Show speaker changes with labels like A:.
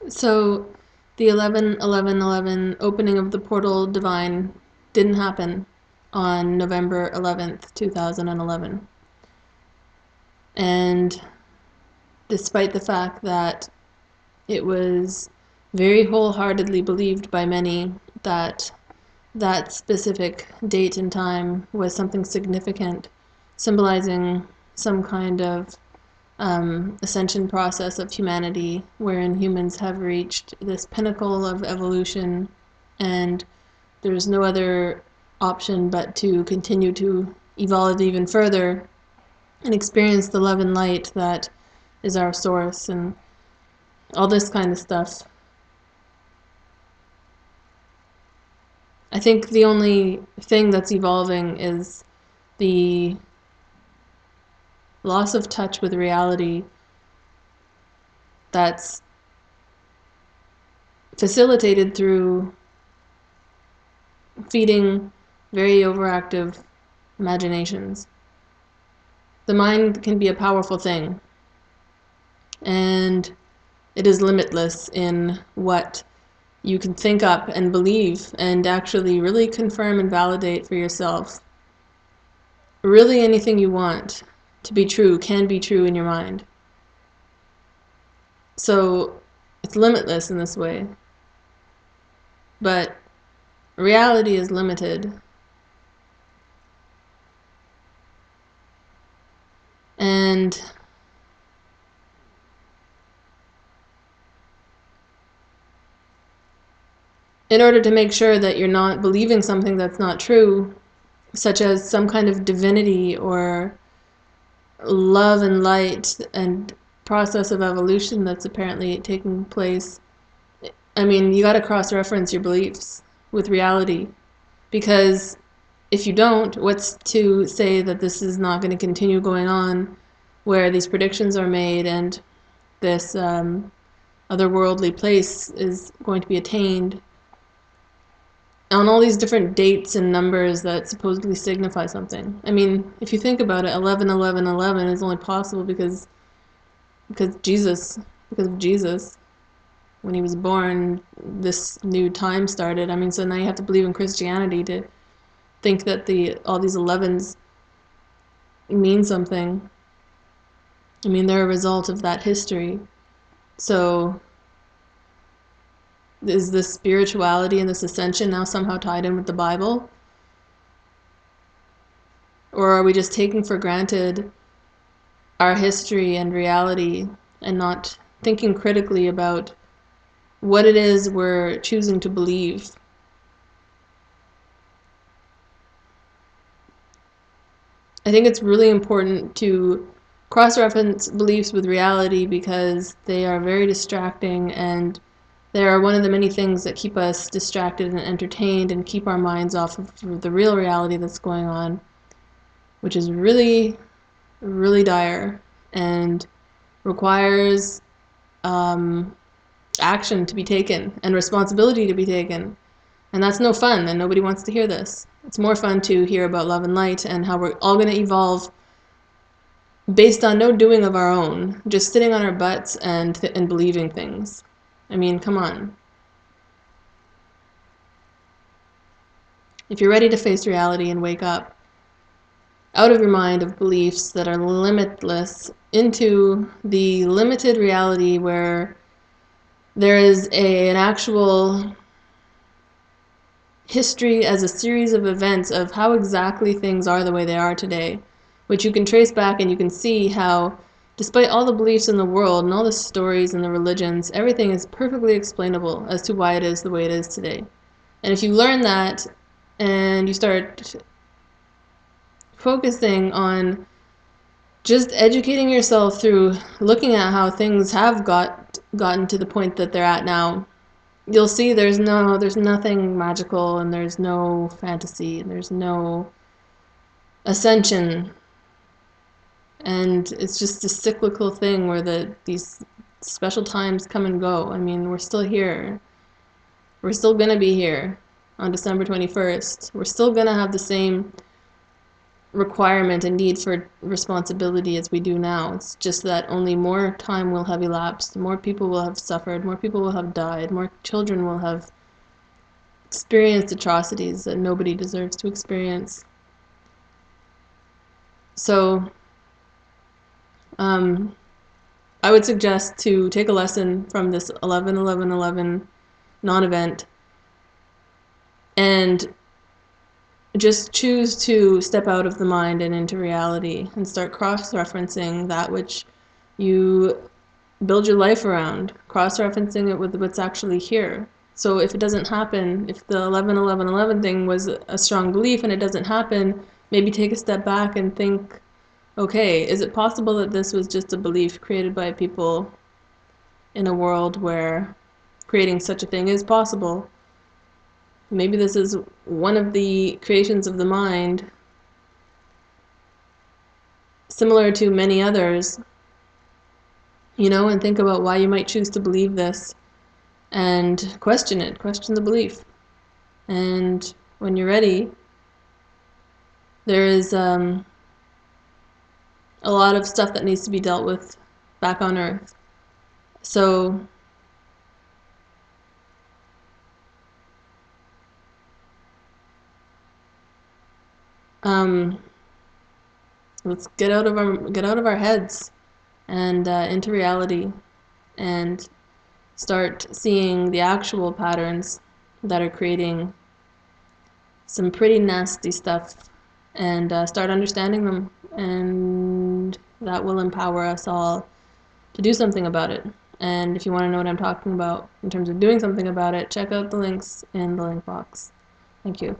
A: So the 11/11/11 opening of the portal divine didn't happen on November 11th, 2011. And despite the fact that it was very wholeheartedly believed by many that that specific date and time was something significant, symbolizing some kind of ascension process of humanity wherein humans have reached this pinnacle of evolution and there's no other option but to continue to evolve even further and experience the love and light that is our source and all this kind of stuff. I think the only thing that's evolving is the loss of touch with reality that's facilitated through feeding very overactive imaginations. The mind can be a powerful thing, and it is limitless in what you can think up and believe and actually really confirm and validate for yourself. Really anything you want to be true can be true in your mind. So it's limitless in this way. But reality is limited. And in order to make sure that you're not believing something that's not true, such as some kind of divinity or love and light and process of evolution that's apparently taking place, I mean, you got to cross-reference your beliefs with reality. Because if you don't, what's to say that this is not going to continue going on where these predictions are made and this otherworldly place is going to be attained on all these different dates and numbers that supposedly signify something. I mean, if you think about it, 11/11/11 is only possible because Jesus, because of Jesus. When he was born, this new time started. I mean, so now you have to believe in Christianity to think that all these 11s mean something. I mean, they're a result of that history. So is this spirituality and this ascension now somehow tied in with the Bible? Or are we just taking for granted our history and reality and not thinking critically about what it is we're choosing to believe? I think it's really important to cross-reference beliefs with reality because they are very distracting and they are one of the many things that keep us distracted and entertained and keep our minds off of the real reality that's going on, which is really, really dire and requires action to be taken and responsibility to be taken. And that's no fun, and nobody wants to hear this. It's more fun to hear about love and light and how we're all going to evolve based on no doing of our own, just sitting on our butts and believing things. I mean, come on. If you're ready to face reality and wake up out of your mind of beliefs that are limitless into the limited reality where there is an actual history as a series of events of how exactly things are the way they are today, which you can trace back and you can see how, despite all the beliefs in the world and all the stories and the religions, everything is perfectly explainable as to why it is the way it is today. And if you learn that and you start focusing on just educating yourself through looking at how things have gotten to the point that they're at now, you'll see there's nothing magical and there's no fantasy and there's no ascension, and it's just a cyclical thing where these special times come and go. I mean, we're still here. We're still gonna be here on December 21st. We're still gonna have the same requirement and need for responsibility as we do now. It's just that only more time will have elapsed, more people will have suffered, more people will have died, more children will have experienced atrocities that nobody deserves to experience. So I would suggest to take a lesson from this 11-11-11 non-event and just choose to step out of the mind and into reality and start cross-referencing that which you build your life around, cross-referencing it with what's actually here. So if it doesn't happen, if the 11-11-11 thing was a strong belief and it doesn't happen, maybe take a step back and think, okay, is it possible that this was just a belief created by people in a world where creating such a thing is possible? Maybe this is one of the creations of the mind, similar to many others, and think about why you might choose to believe this and question it, question the belief. And when you're ready, there is a lot of stuff that needs to be dealt with back on Earth. So let's get out of our heads and into reality, and start seeing the actual patterns that are creating some pretty nasty stuff, and start understanding them, and that will empower us all to do something about it. And if you want to know what I'm talking about in terms of doing something about it, check out the links in the link box. Thank you.